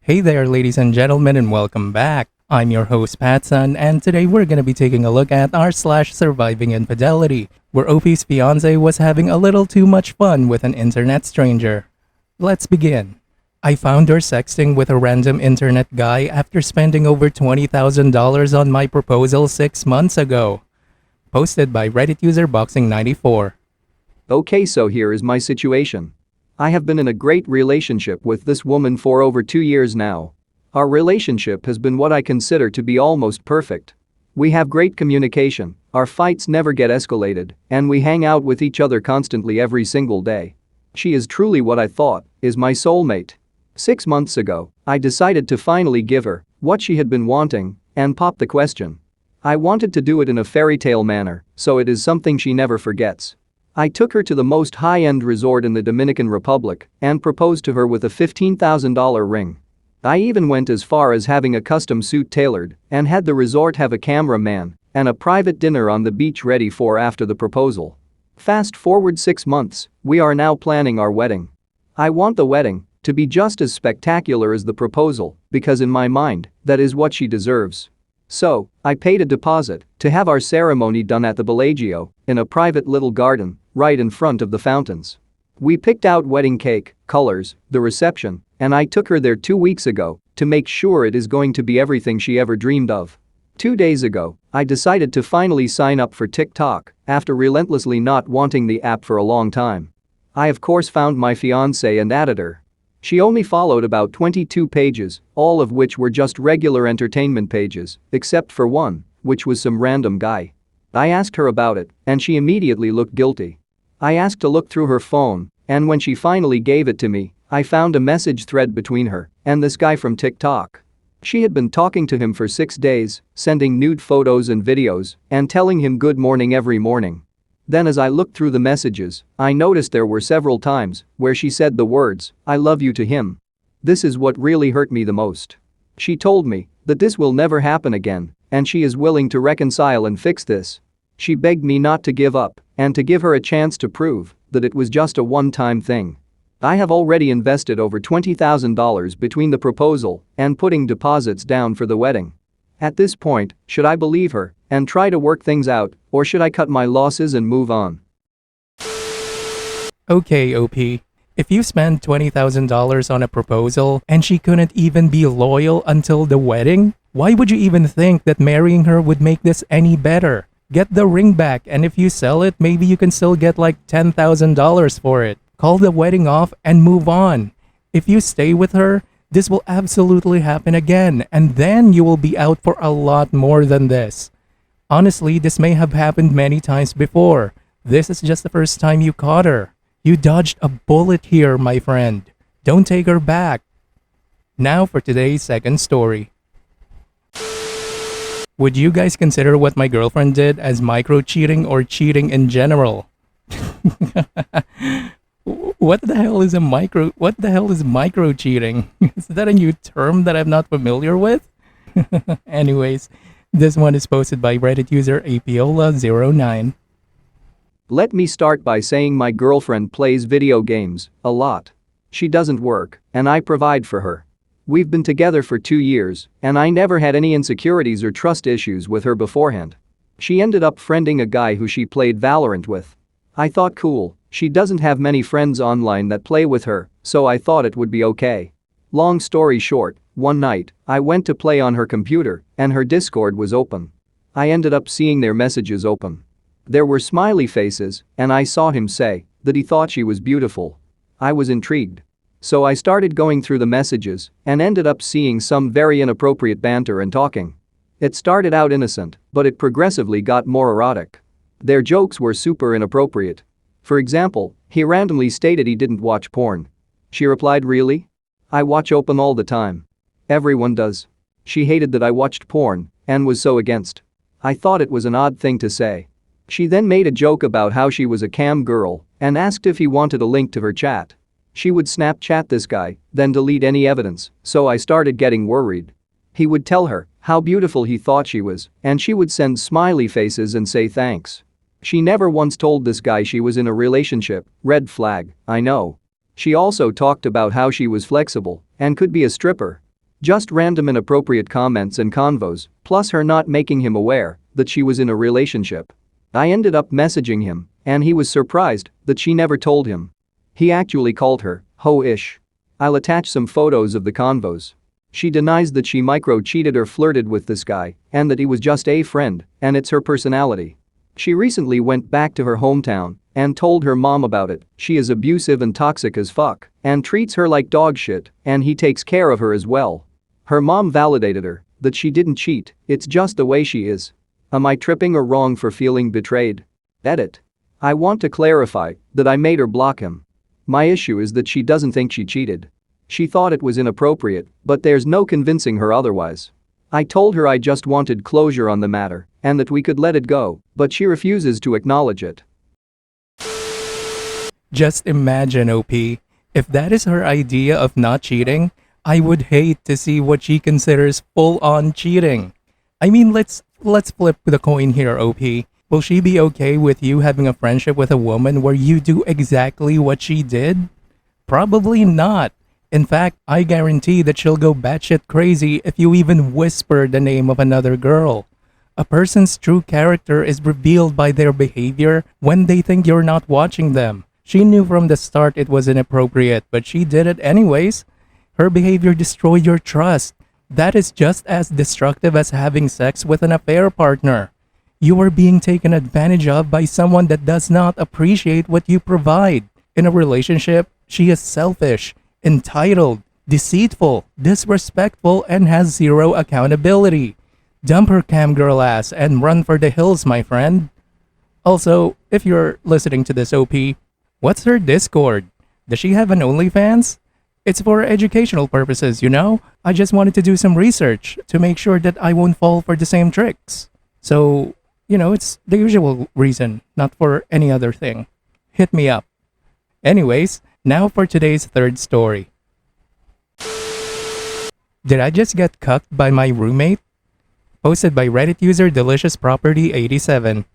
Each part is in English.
Hey there, ladies and gentlemen, and welcome back. I'm your host, PattSun, and today we're going to be taking a look at r/surviving infidelity, where OP's fiance was having a little too much fun with an internet stranger. Let's begin. I found her sexting with a random internet guy after spending over $20,000 on my proposal 6 months ago. Posted by Reddit user Boxing94. Okay, so here is my situation. I have been in a great relationship with this woman for over 2 years now. Our relationship has been what I consider to be almost perfect. We have great communication, our fights never get escalated, and we hang out with each other constantly every single day. She is truly what I thought is my soulmate. 6 months ago, I decided to finally give her what she had been wanting and pop the question. I wanted to do it in a fairy tale manner, so it is something she never forgets. I took her to the most high-end resort in the Dominican Republic and proposed to her with a $15,000 ring. I even went as far as having a custom suit tailored and had the resort have a cameraman and a private dinner on the beach ready for after the proposal. Fast forward 6 months, we are now planning our wedding. I want the wedding to be just as spectacular as the proposal because in my mind, that is what she deserves. So, I paid a deposit to have our ceremony done at the Bellagio in a private little garden right in front of the fountains. We picked out wedding cake, colors, the reception, and I took her there 2 weeks ago to make sure it is going to be everything she ever dreamed of. 2 days ago, I decided to finally sign up for TikTok after relentlessly not wanting the app for a long time. I of course found my fiancé and added her. She only followed about 22 pages, all of which were just regular entertainment pages, except for one, which was some random guy. I asked her about it, and she immediately looked guilty. I asked to look through her phone, and when she finally gave it to me, I found a message thread between her and this guy from TikTok. She had been talking to him for 6 days, sending nude photos and videos, and telling him good morning every morning. Then as I looked through the messages, I noticed there were several times where she said the words, "I love you" to him. This is what really hurt me the most. She told me that this will never happen again, and she is willing to reconcile and fix this. She begged me not to give up and to give her a chance to prove that it was just a one-time thing. I have already invested over $20,000 between the proposal and putting deposits down for the wedding. At this point, should I believe her and try to work things out, or should I cut my losses and move on? Okay, OP. If you spend $20,000 on a proposal and she couldn't even be loyal until the wedding, why would you even think that marrying her would make this any better? Get the ring back, and if you sell it, maybe you can still get like $10,000 for it. Call the wedding off and move on. If you stay with her, this will absolutely happen again, and then you will be out for a lot more than this. Honestly, this may have happened many times before. This is just the first time you caught her. You dodged a bullet here, my friend. Don't take her back. Now for today's second story. Would you guys consider what my girlfriend did as micro-cheating or cheating in general? What the hell is micro-cheating? Is that a new term that I'm not familiar with? Anyways, this one is posted by Reddit user Apiola09. Let me start by saying my girlfriend plays video games a lot. She doesn't work, and I provide for her. We've been together for 2 years, and I never had any insecurities or trust issues with her beforehand. She ended up friending a guy who she played Valorant with. I thought cool, she doesn't have many friends online that play with her, so I thought it would be okay. Long story short, one night, I went to play on her computer, and her Discord was open. I ended up seeing their messages open. There were smiley faces, and I saw him say that he thought she was beautiful. I was intrigued. So I started going through the messages and ended up seeing some very inappropriate banter and talking. It started out innocent, but it progressively got more erotic. Their jokes were super inappropriate. For example, he randomly stated he didn't watch porn. She replied, "Really? I watch open all the time. Everyone does." She hated that I watched porn and was so against. I thought it was an odd thing to say. She then made a joke about how she was a cam girl and asked if he wanted a link to her chat. She would Snapchat this guy, then delete any evidence, so I started getting worried. He would tell her how beautiful he thought she was, and she would send smiley faces and say thanks. She never once told this guy she was in a relationship. Red flag, I know. She also talked about how she was flexible and could be a stripper. Just random inappropriate comments and convos, plus her not making him aware that she was in a relationship. I ended up messaging him, and he was surprised that she never told him. He actually called her ho-ish. I'll attach some photos of the convos. She denies that she micro-cheated or flirted with this guy and that he was just a friend, and it's her personality. She recently went back to her hometown and told her mom about it. She is abusive and toxic as fuck and treats her like dog shit, and he takes care of her as well. Her mom validated her that she didn't cheat, it's just the way she is. Am I tripping or wrong for feeling betrayed? Edit. I want to clarify that I made her block him. My issue is that she doesn't think she cheated. She thought it was inappropriate, but there's no convincing her otherwise. I told her I just wanted closure on the matter and that we could let it go, but she refuses to acknowledge it. Just imagine, OP, if that is her idea of not cheating, I would hate to see what she considers full-on cheating. I mean, let's flip the coin here, OP. Will she be okay with you having a friendship with a woman where you do exactly what she did? Probably not. In fact, I guarantee that she'll go batshit crazy if you even whisper the name of another girl. A person's true character is revealed by their behavior when they think you're not watching them. She knew from the start it was inappropriate, but she did it anyways. Her behavior destroyed your trust. That is just as destructive as having sex with an affair partner. You are being taken advantage of by someone that does not appreciate what you provide. In a relationship, she is selfish, entitled, deceitful, disrespectful, and has zero accountability. Dump her camgirl ass and run for the hills, my friend. Also, if you're listening to this, OP, what's her Discord? Does she have an OnlyFans? It's for educational purposes, you know? I just wanted to do some research to make sure that I won't fall for the same tricks. So, it's the usual reason, not for any other thing. Hit me up. Anyways, now for today's third story. Did I just get cucked by my roommate? Posted by Reddit user DeliciousProperty87.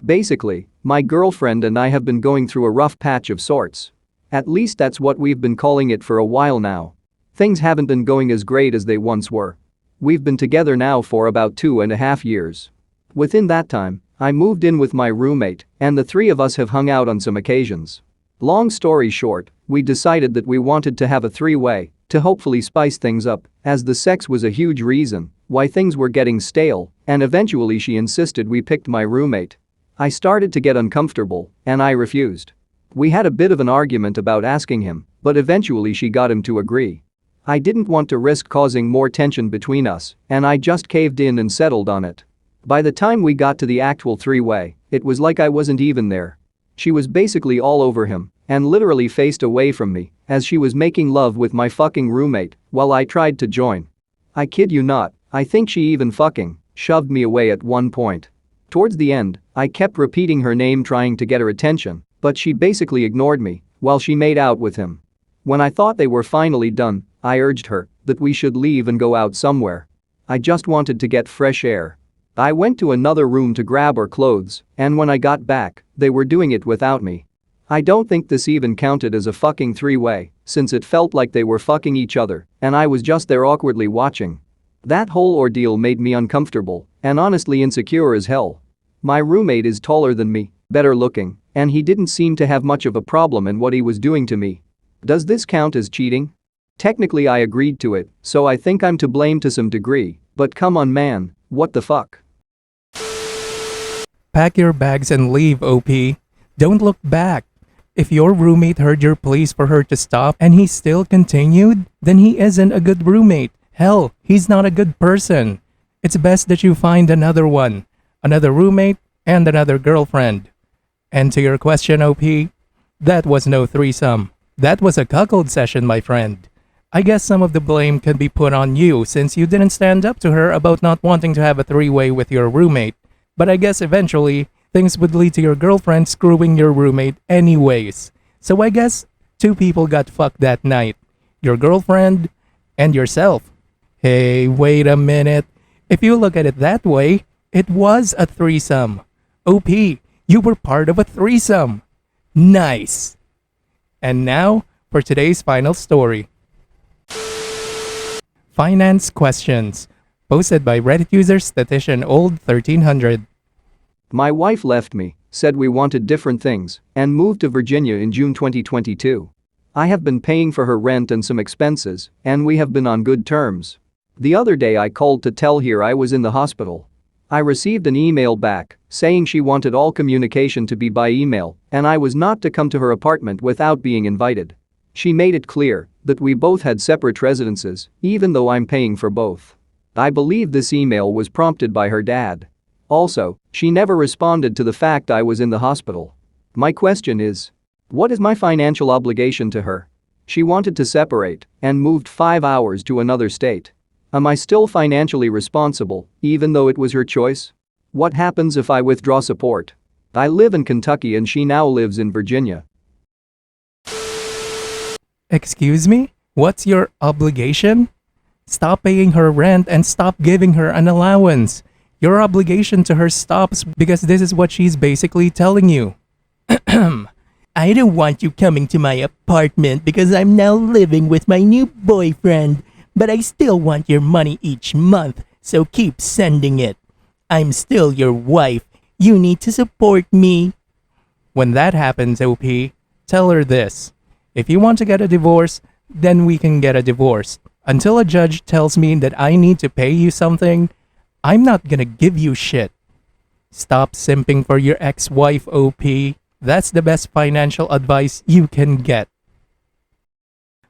Basically, my girlfriend and I have been going through a rough patch of sorts. At least that's what we've been calling it for a while now. Things haven't been going as great as they once were. We've been together now for about 2.5 years. Within that time, I moved in with my roommate, and the three of us have hung out on some occasions. Long story short, we decided that we wanted to have a three-way to hopefully spice things up, as the sex was a huge reason why things were getting stale, and eventually she insisted we picked my roommate. I started to get uncomfortable, and I refused. We had a bit of an argument about asking him, but eventually she got him to agree. I didn't want to risk causing more tension between us, and I just caved in and settled on it. By the time we got to the actual three-way, it was like I wasn't even there. She was basically all over him and literally faced away from me as she was making love with my fucking roommate while I tried to join. I kid you not, I think she even fucking shoved me away at one point. Towards the end, I kept repeating her name trying to get her attention, but she basically ignored me while she made out with him. When I thought they were finally done, I urged her that we should leave and go out somewhere. I just wanted to get fresh air. I went to another room to grab our clothes, and when I got back, they were doing it without me. I don't think this even counted as a fucking three-way, since it felt like they were fucking each other, and I was just there awkwardly watching. That whole ordeal made me uncomfortable and honestly insecure as hell. My roommate is taller than me, better looking, and he didn't seem to have much of a problem in what he was doing to me. Does this count as cheating? Technically I agreed to it, so I think I'm to blame to some degree, but come on man, what the fuck? Pack your bags and leave, OP. Don't look back. If your roommate heard your pleas for her to stop and he still continued, then he isn't a good roommate. Hell, he's not a good person. It's best that you find another one, another roommate, and another girlfriend. And to your question, OP, that was no threesome. That was a cuckold session, my friend. I guess some of the blame can be put on you since you didn't stand up to her about not wanting to have a three-way with your roommate. But I guess eventually, things would lead to your girlfriend screwing your roommate anyways. So I guess 2 people got fucked that night. Your girlfriend and yourself. Hey, wait a minute. If you look at it that way, it was a threesome. OP, you were part of a threesome. Nice. And now, for today's final story. Finance questions. Posted by Reddit user statistician old 1300. My wife left me, said we wanted different things, and moved to Virginia in June 2022. I have been paying for her rent and some expenses, and we have been on good terms. The other day I called to tell her I was in the hospital. I received an email back saying she wanted all communication to be by email and I was not to come to her apartment without being invited. She made it clear that we both had separate residences, even though I'm paying for both. I believe this email was prompted by her dad. Also, she never responded to the fact I was in the hospital. My question is, what is my financial obligation to her? She wanted to separate and moved 5 hours to another state. Am I still financially responsible, even though it was her choice? What happens if I withdraw support? I live in Kentucky and she now lives in Virginia. Excuse me? What's your obligation? Stop paying her rent and stop giving her an allowance. Your obligation to her stops because this is what she's basically telling you. I don't want you coming to my apartment because I'm now living with my new boyfriend, but I still want your money each month, so keep sending it. I'm still your wife. You need to support me. When that happens, OP, tell her this. If you want to get a divorce, then we can get a divorce. Until a judge tells me that I need to pay you something, I'm not gonna give you shit. Stop simping for your ex-wife, OP. That's the best financial advice you can get.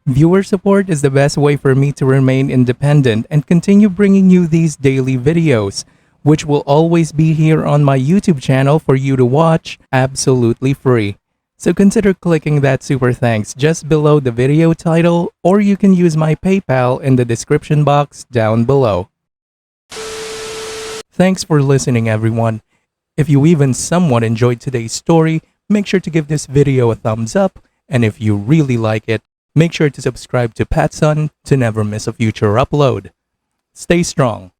Viewer support is the best way for me to remain independent and continue bringing you these daily videos, which will always be here on my YouTube channel for you to watch absolutely free. So consider clicking that super thanks just below the video title, or you can use my PayPal in the description box down below. Thanks for listening, everyone. If you even somewhat enjoyed today's story, make sure to give this video a thumbs up, and if you really like it, make sure to subscribe to PattSun to never miss a future upload. Stay strong.